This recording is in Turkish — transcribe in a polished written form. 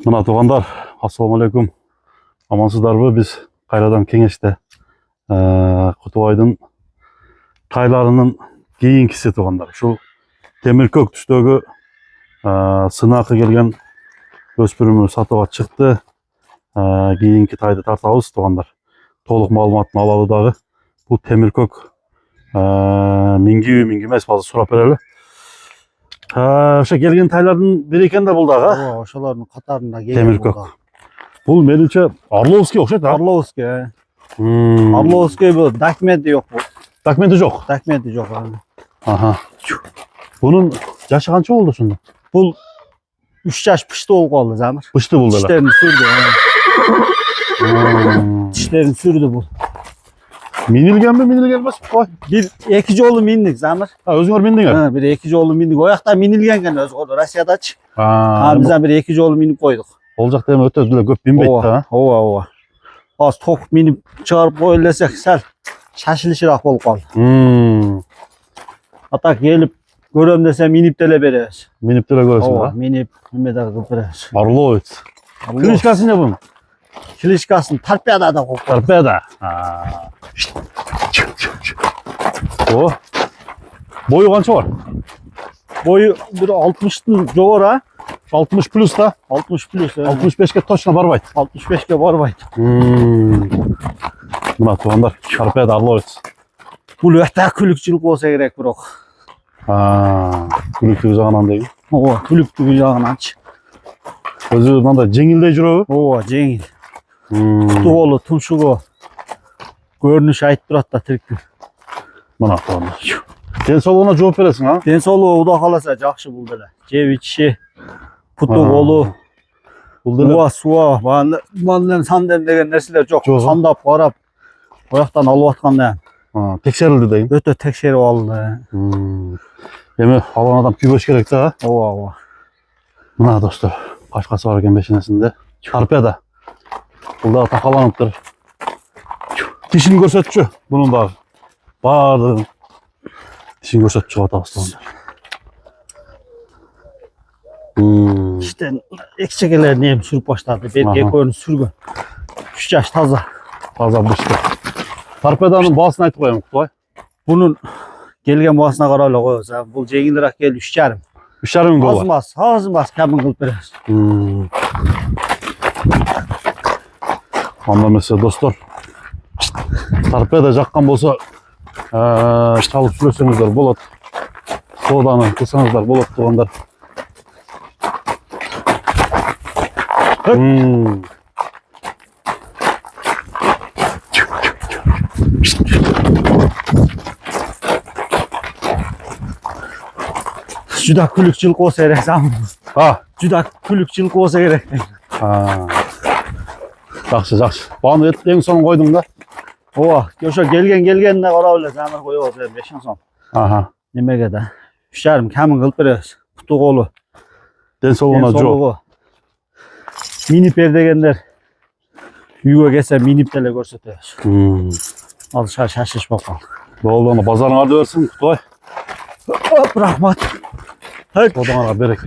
Mına tuğanlar, assalamu alaikum. Amansızlar biz Kayradan Kengesh'te Kutubay'dın taylarının keyinkisi tuğanlar. Şu Temirkök tüstüğü sınakı gelgen öspürümü satıp çıktı. Keyinki taydı tartağız tuğanlar. Toluk malumatını alalı dağı. Bu Temirkök mingi mes bazı surapereli. Şu gelgen taylardan biri eken de buldu ağa. Oşaların katarında gelgen Temirkök. buldu. Bu menimçe Arlovski okşaydı ha. Arlovski. Arlovski bu. Dakmedi yok bu. dokumenti yok. Dakmedi yok. Aha. Bunun yaşı kança oldu şimdi? Bu 3 yaş pişti olup kaldı Zamir. Pıştı buldular. Dişlerini sürdü. Dişlerini sürdü bu. Minilgen mi minilgenmez? Koy. Bir ekici oğlu mindik Zamir. Ha özgür mindin ya. Ha, bir ekici oğlu mindik. O yakta minilgen gene öz oldu. Rusya'da aç. Ha, Bizden bir ekici oğlu minip koyduk. olacak değil mi? Öte ödüle göp bin betti ha. Ova. Az tok minip çağırıp koyulesek sel. Şaşılışırak olup kaldı. Hatta gelip görüm desem minip dele bereriz. Minip dile göresin Ova ha. minip nimede kıpırız. Arlovic. Kılıçkası ne bunun? Kilişkasın tarpiyada da koklar. Tarpaya da. O. Boyu kança var? Boyu bir 60'lı jovara. 60 plus da. 60 plus. 65'ke toşna barbayt. 65 ke var bayt. Buna tuğanlar. Tarpaya da Arlovic. Bu lühte külükçülük olsa gerek bırak. Kulüptüğü zaman değil. Ova külüktü gücağını aç. Özü bundan da cengilde jiro. Ova cengil. Tuğolu, tunşuğu. Görünüş ait durat da Türk'ü. Buna tuğanlar. Sen soluna cevap veresin ha. Den solu uda kalasa jakşı buldular. Ceviçi, putuğolu, Buldular. uva, suva, manlen sandem degen nerseler çok. Çok. Sandap, qarap, oyaktan alıp atqanda. Tekserildi deyim. Öte tekşeri aldı. Demi alan adam küböş gerek de ha. Ova. Buna dostlar. Başkası var eken beşinesinde. Tarpaya da. Burada takalanıptır. Dişini görsetçü. Bunun da bağırdı. Dişini görsetçü hata aslanlar. İşte ekçekeler neyim sürüp başladı. Belki ekoyunu sürgün. 3 yaş taza. Fazla bıçtı. Tarpadanın bağısını aytıp koyalım Kutay. Bunun gelgen boğasına kararla koyuyoruz. Bu cengildirak gel 3,5. 3,5 gün gol var. Azmaz. Kemin kılıp biraz. Onda mesela dostlar. Tarpaya da jakkan bolsa çalıp sürösеңizdер болот. Sodаны kılsanızlar болот тугандар. Juda külükçülük olsa gerek zaman. Ha. Juda külükçülük olsa gerek. Жақсы. Bağını et en son koydum da. Ova, yoşa gelgen de kara öyle zaman koyuyoruz. 5'in son. Aha. Nemege de. 3,5 kemin kılıp biraz. Putuğolu. Den soluna jo. Minip evdegenler. Yuva gelse minip tele görsetiyoruz. Alışar şaşış bakalım. Boldu ama pazarın ardı versin Kutay. Hop rahmat. Hadi. Odana berek.